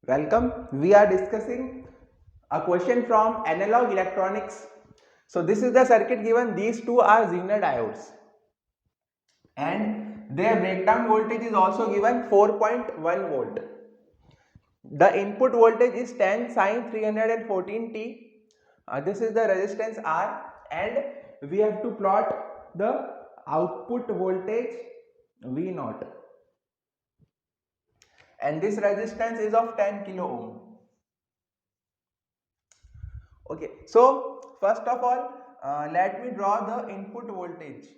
Welcome. We are discussing a question from analog electronics. So this is the circuit given. These two are Zener diodes and their breakdown voltage is also given 4.1 volt. The input voltage is 10 sine 314t. This is the resistance R and we have to plot the output voltage V naught, and this resistance is of 10 kilo ohm. Okay, so first of all, let me draw the input voltage.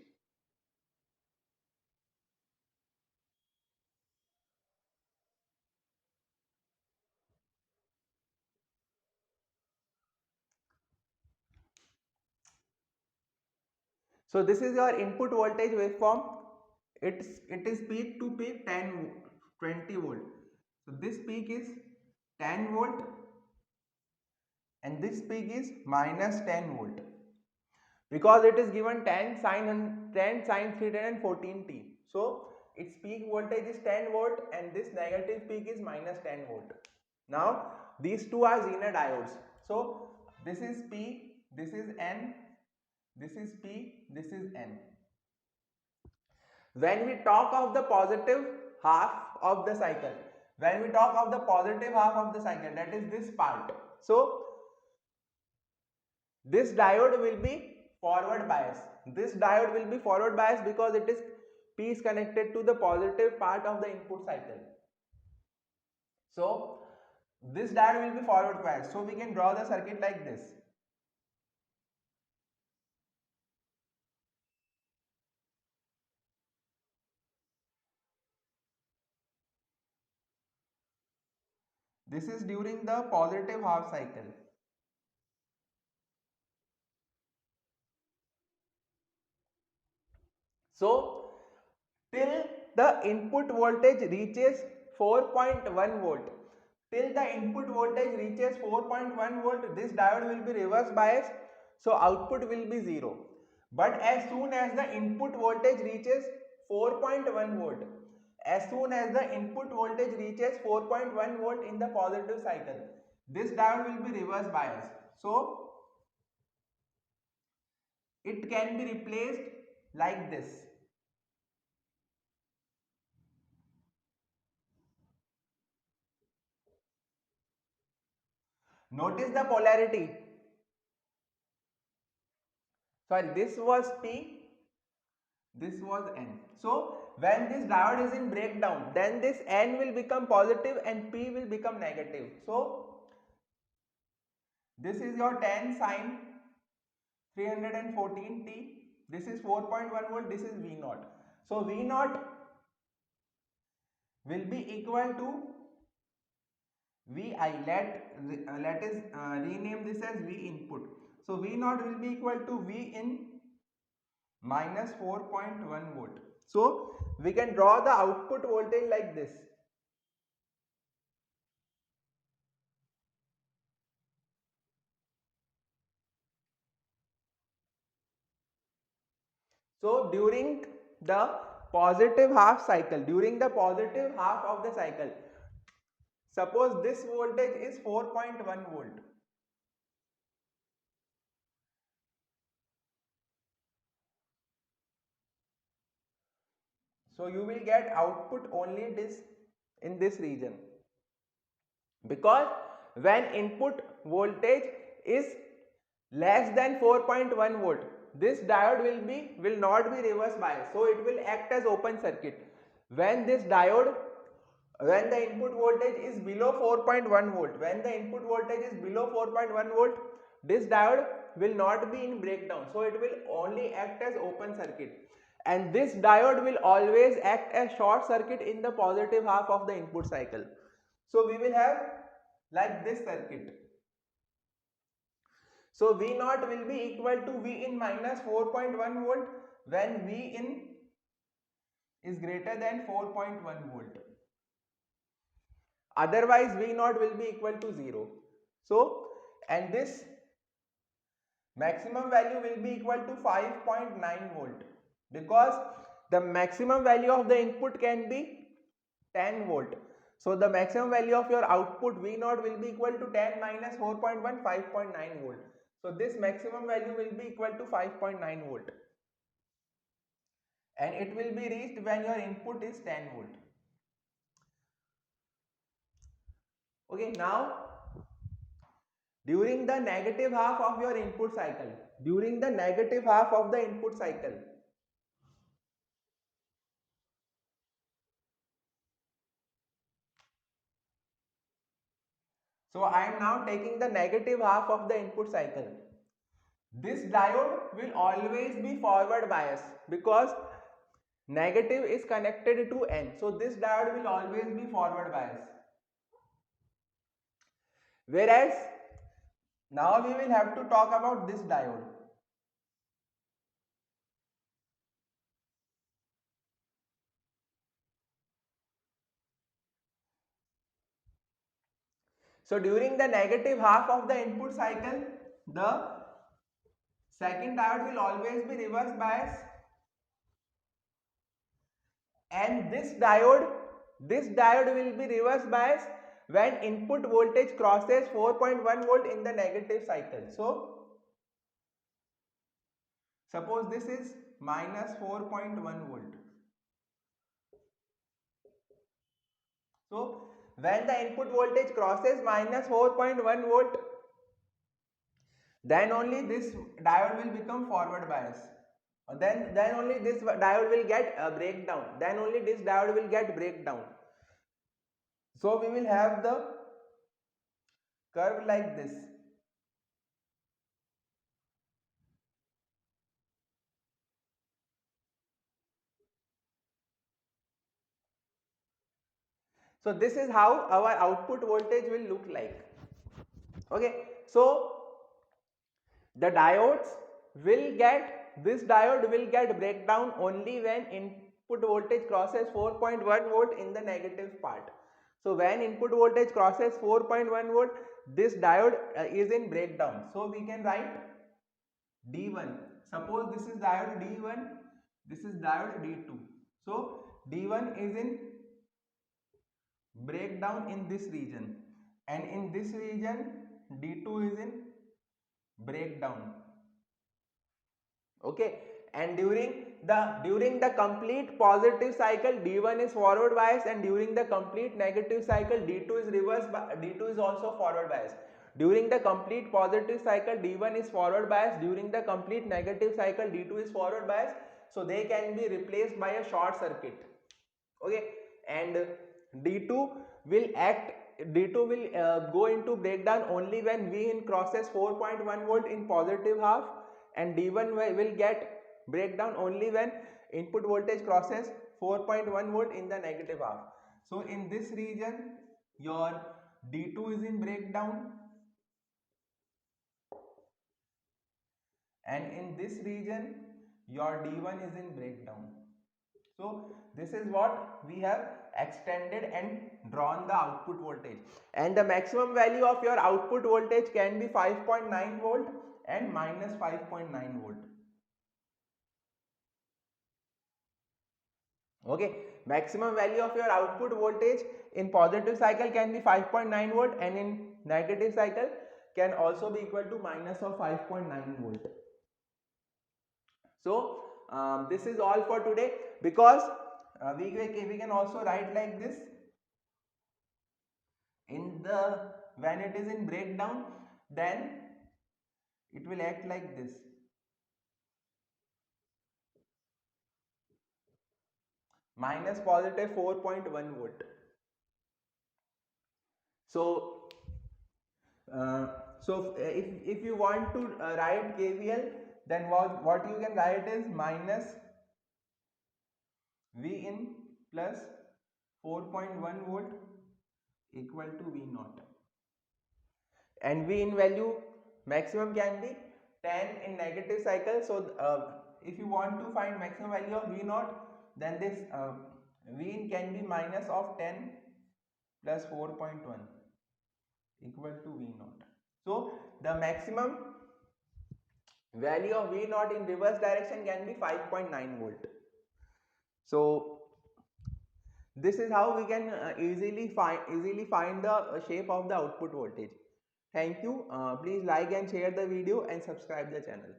So this is your input voltage waveform. It is peak to peak 20 volt. So this peak is 10 volt and this peak is minus 10 volt because it is given 10 sine 314t. So its peak voltage is 10 volt and this negative peak is minus 10 volt. Now these two are Zener diodes. So this is P, this is N, this is P, this is N. When we talk of the positive half of the cycle, when we talk of the positive half of the cycle, that is this part. So this diode will be forward bias. This diode will be forward bias because it is P is connected to the positive part of the input cycle. So this diode will be forward bias. So we can draw the circuit like this. This is during the positive half cycle. So till the input voltage reaches 4.1 volt, till the input voltage reaches 4.1 volt, this diode will be reverse biased, so output will be 0. But as soon as the input voltage reaches 4.1 volt, as soon as the input voltage reaches 4.1 volt in the positive cycle, this diode will be reverse biased. So it can be replaced like this. Notice the polarity. Sorry, this was P, this was N. So when this diode is in breakdown, then this N will become positive and P will become negative. So this is your 10 sine 314t. This is 4.1 volt. This is V naught. So V naught will be equal to Vi. Let us rename this as V input. So V naught will be equal to V in minus 4.1 volt. So we can draw the output voltage like this. So during the positive half cycle, during the positive half of the cycle, suppose this voltage is 4.1 volt. So you will get output only this in this region, because when input voltage is less than 4.1 volt, this diode will not be reverse biased, so it will act as open circuit. When this diode, when the input voltage is below 4.1 volt, when the input voltage is below 4.1 volt, this diode will not be in breakdown, so it will only act as open circuit, and this diode will always act as short circuit in the positive half of the input cycle. So we will have like this circuit. So V naught will be equal to V in minus 4.1 volt when V in is greater than 4.1 volt. Otherwise V naught will be equal to 0. So, and this maximum value will be equal to 5.9 volt, because the maximum value of the input can be 10 volt. So the maximum value of your output V naught will be equal to 10 minus 4.1, 5.9 volt. So this maximum value will be equal to 5.9 volt. And it will be reached when your input is 10 volt. Okay, now during the negative half of your input cycle, during the negative half of the input cycle, so I am now taking the negative half of the input cycle. This diode will always be forward bias because negative is connected to N. So this diode will always be forward bias. Whereas now we will have to talk about this diode. So during the negative half of the input cycle, the second diode will always be reverse bias, and this diode will be reverse bias when input voltage crosses 4.1 volt in the negative cycle. So suppose this is minus 4.1 volt. So when the input voltage crosses minus 4.1 volt, then only this diode will become forward bias. Then only this diode will get a breakdown. Then only this diode will get breakdown. So we will have the curve like this. So this is how our output voltage will look like. Okay, so the diodes will get, this diode will get breakdown only when input voltage crosses 4.1 volt in the negative part. So when input voltage crosses 4.1 volt, this diode is in breakdown. So we can write D1. Suppose this is diode D1, this is diode D2. So D1 is in breakdown in this region, and in this region D2 is in breakdown. Okay, and during the complete positive cycle, D1 is forward bias, and during the complete negative cycle, D2 is D2 is also forward bias. During the complete positive cycle, D1 is forward bias. During the complete negative cycle, D2 is forward bias. So they can be replaced by a short circuit. Okay, and D2 will act. D2 will go into breakdown only when V in crosses 4.1 volt in positive half, and D1 will get breakdown only when input voltage crosses 4.1 volt in the negative half. So in this region your D2 is in breakdown, and in this region your D1 is in breakdown. So this is what we have extended and drawn the output voltage, and the maximum value of your output voltage can be 5.9 volt and minus 5.9 volt. Okay, maximum value of your output voltage in positive cycle can be 5.9 volt, and in negative cycle can also be equal to minus of 5.9 volt. So this is all for today, because we can also write like this. When it is in breakdown, then it will act like this. Minus positive 4.1 volt. So if you want to write KVL, then what you can write is minus V in plus 4.1 volt equal to V naught, and V in value maximum can be 10 in negative cycle. So if you want to find maximum value of V naught, then this V in can be minus of 10 plus 4.1 equal to V naught. So the maximum value of V naught in reverse direction can be 5.9 volt. So This is how we can easily find the shape of the output voltage. Thank you. Please like and share the video and subscribe the channel.